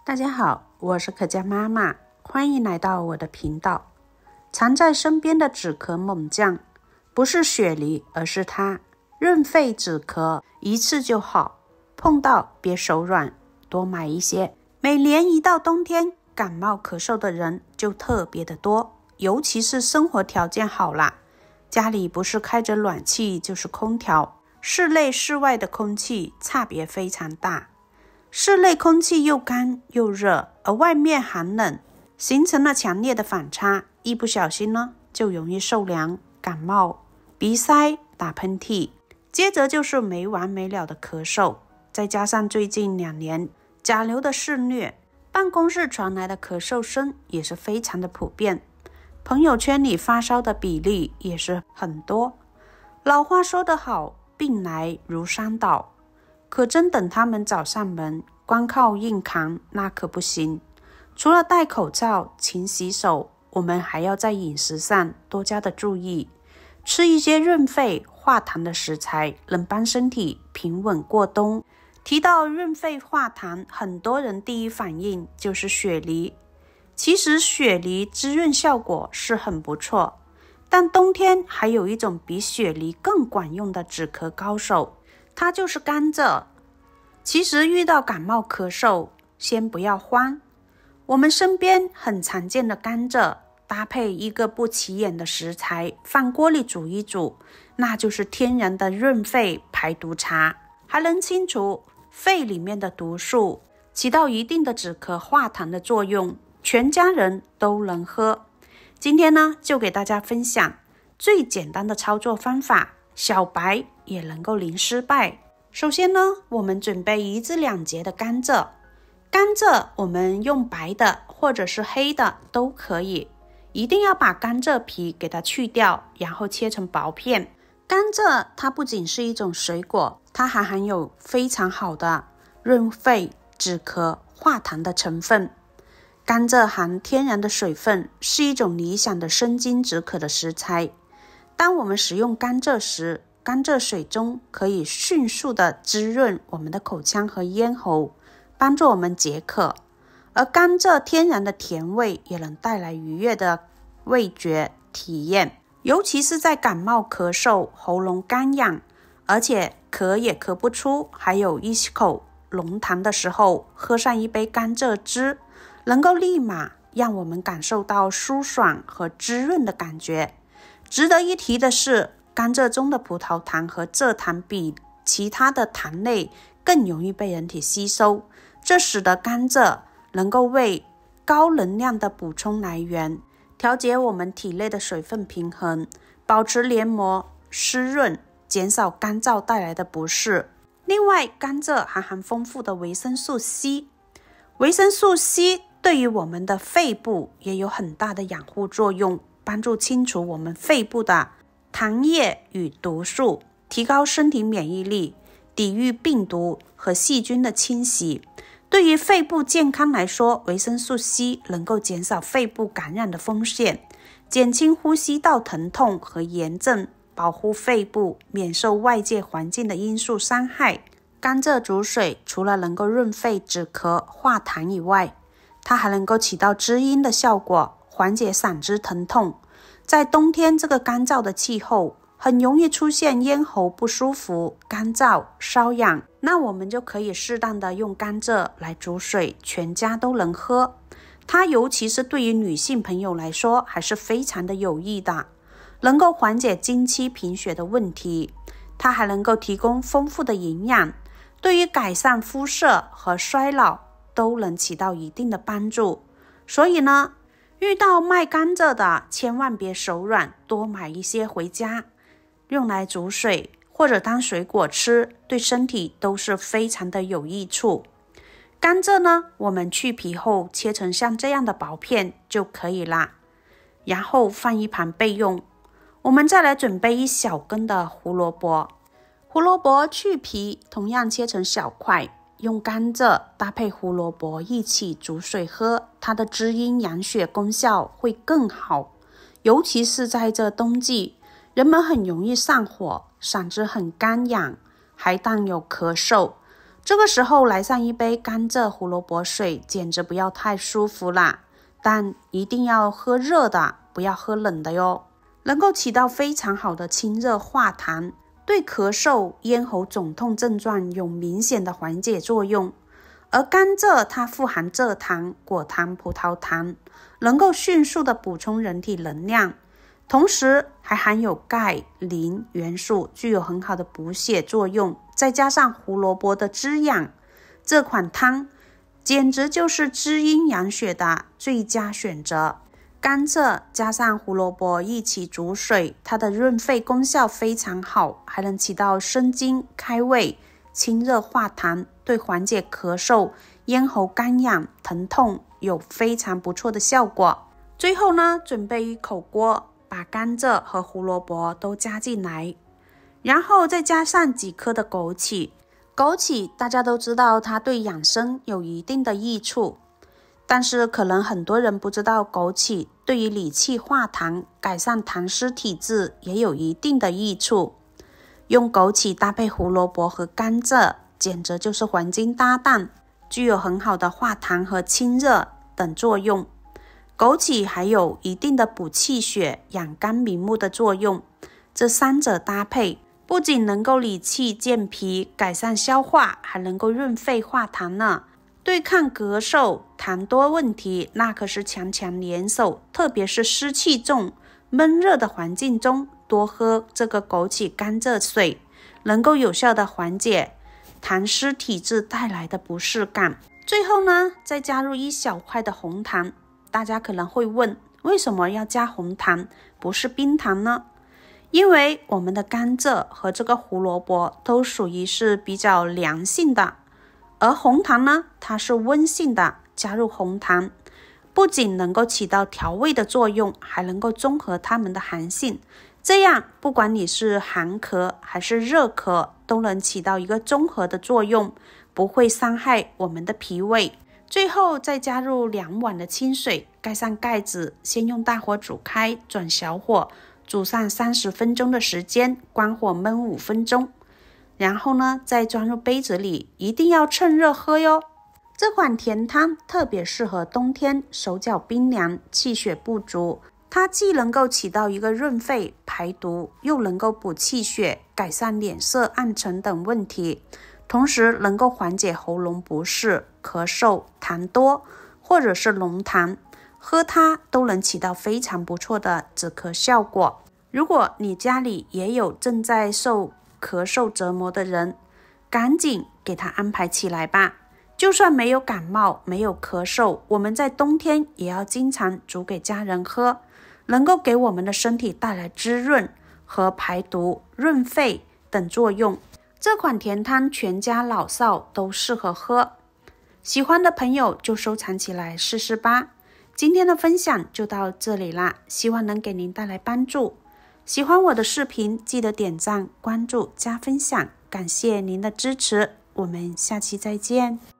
大家好，我是可嘉妈妈，欢迎来到我的频道。常在身边的止咳猛将，不是雪梨，而是它。润肺止咳，一次就好，碰到别手软，多买一些。每年一到冬天，感冒咳嗽的人就特别的多，尤其是生活条件好啦，家里不是开着暖气就是空调，室内室外的空气差别非常大。室内空气又干又热，而外面寒冷，形成了强烈的反差，一不小心呢，就容易受凉、感冒、鼻塞、打喷嚏，接着就是没完没了的咳嗽，再加上最近2年甲流的肆虐，办公室传来的咳嗽声也是非常的普遍，朋友圈里发烧的比例也是很多。老话说得好，病来如山倒，可真等他们找上门，光靠硬扛那可不行。除了戴口罩、勤洗手，我们还要在饮食上多加的注意，吃一些润肺化痰的食材，能帮身体平稳过冬。提到润肺化痰，很多人第一反应就是雪梨。其实雪梨滋润效果是很不错，但冬天还有一种比雪梨更管用的止咳高手，它就是甘蔗。其实遇到感冒咳嗽，先不要慌，我们身边很常见的甘蔗，搭配一个不起眼的食材，放锅里煮一煮，那就是天然的润肺排毒茶，还能清除肺里面的毒素，起到一定的止咳化痰的作用，全家人都能喝。今天呢，就给大家分享最简单的操作方法，小白也能够零失败。首先呢，我们准备1至2节的甘蔗。甘蔗我们用白的或者是黑的都可以，一定要把甘蔗皮给它去掉，然后切成薄片。甘蔗它不仅是一种水果，它还含有非常好的润肺、止咳、化痰的成分。甘蔗含天然的水分，是一种理想的生津止渴的食材。当我们食用甘蔗时，甘蔗水中可以迅速的滋润我们的口腔和咽喉，帮助我们解渴。而甘蔗天然的甜味也能带来愉悦的味觉体验，尤其是在感冒咳嗽、喉咙干痒，而且咳也咳不出，还有一口浓痰的时候，喝上一杯甘蔗汁，能够立马让我们感受到舒爽和滋润的感觉。值得一提的是，甘蔗中的葡萄糖和蔗糖比其他的糖类更容易被人体吸收，这使得甘蔗能够为高能量的补充来源，调节我们体内的水分平衡，保持黏膜湿润，减少干燥带来的不适。另外，甘蔗还含丰富的维生素 C， 维生素 C 对于我们的肺部也有很大的养护作用，帮助清除我们肺部的痰液与毒素，提高身体免疫力，抵御病毒和细菌的侵袭。对于肺部健康来说，维生素 C 能够减少肺部感染的风险，减轻呼吸道疼痛和炎症，保护肺部免受外界环境的因素伤害。甘蔗煮水除了能够润肺止咳化痰以外，它还能够起到滋阴的效果，缓解嗓子疼痛。在冬天这个干燥的气候，很容易出现咽喉不舒服、干燥、瘙痒，那我们就可以适当的用甘蔗来煮水，全家都能喝。它尤其是对于女性朋友来说，还是非常的有益的，能够缓解经期贫血的问题。它还能够提供丰富的营养，对于改善肤色和衰老都能起到一定的帮助。所以呢，遇到卖甘蔗的千万别手软，多买一些回家，用来煮水或者当水果吃，对身体都是非常的有益处。甘蔗呢，我们去皮后切成像这样的薄片就可以啦，然后放一旁备用。我们再来准备1小根的胡萝卜，胡萝卜去皮，同样切成小块，用甘蔗搭配胡萝卜一起煮水喝，它的滋阴养血功效会更好。尤其是在这冬季，人们很容易上火，嗓子很干痒，还伴有咳嗽，这个时候来上一杯甘蔗胡萝卜水，简直不要太舒服啦！但一定要喝热的，不要喝冷的哟。能够起到非常好的清热化痰，对咳嗽、咽喉肿痛症状有明显的缓解作用。而甘蔗它富含蔗糖、果糖、葡萄糖，能够迅速的补充人体能量，同时还含有钙、磷元素，具有很好的补血作用。再加上胡萝卜的滋养，这款汤简直就是滋阴养血的最佳选择。甘蔗加上胡萝卜一起煮水，它的润肺功效非常好，还能起到生津、开胃、清热化痰，对缓解咳嗽、咽喉干痒、疼痛有非常不错的效果。最后呢，准备一口锅，把甘蔗和胡萝卜都加进来，然后再加上几颗的枸杞。枸杞大家都知道，它对养生有一定的益处，但是可能很多人不知道，枸杞对于理气化痰、改善痰湿体质也有一定的益处。用枸杞搭配胡萝卜和甘蔗，简直就是黄金搭档，具有很好的化痰和清热等作用。枸杞还有一定的补气血、养肝明目的作用，这三者搭配，不仅能够理气健脾、改善消化，还能够润肺化痰呢。对抗咳嗽、痰多问题，那可是强强联手。特别是湿气重、闷热的环境中，多喝这个枸杞甘蔗水，能够有效的缓解痰湿体质带来的不适感。最后呢，再加入一小块的红糖。大家可能会问，为什么要加红糖，不是冰糖呢？因为我们的甘蔗和这个胡萝卜都属于是比较凉性的，而红糖呢，它是温性的。加入红糖不仅能够起到调味的作用，还能够中和它们的寒性，这样不管你是寒咳还是热咳，都能起到一个中和的作用，不会伤害我们的脾胃。最后再加入2碗的清水，盖上盖子，先用大火煮开，转小火煮上30分钟的时间，关火焖5分钟，然后呢再装入杯子里，一定要趁热喝哟。这款甜汤特别适合冬天，手脚冰凉、气血不足，它既能够起到一个润肺排毒，又能够补气血，改善脸色暗沉等问题，同时能够缓解喉咙不适、咳嗽、痰多或者是浓痰，喝它都能起到非常不错的止咳效果。如果你家里也有正在受咳嗽折磨的人，赶紧给他安排起来吧。就算没有感冒、没有咳嗽，我们在冬天也要经常煮给家人喝，能够给我们的身体带来滋润和排毒、润肺等作用。这款甜汤全家老少都适合喝，喜欢的朋友就收藏起来试试吧。今天的分享就到这里啦，希望能给您带来帮助。喜欢我的视频，记得点赞、关注、加分享，感谢您的支持，我们下期再见。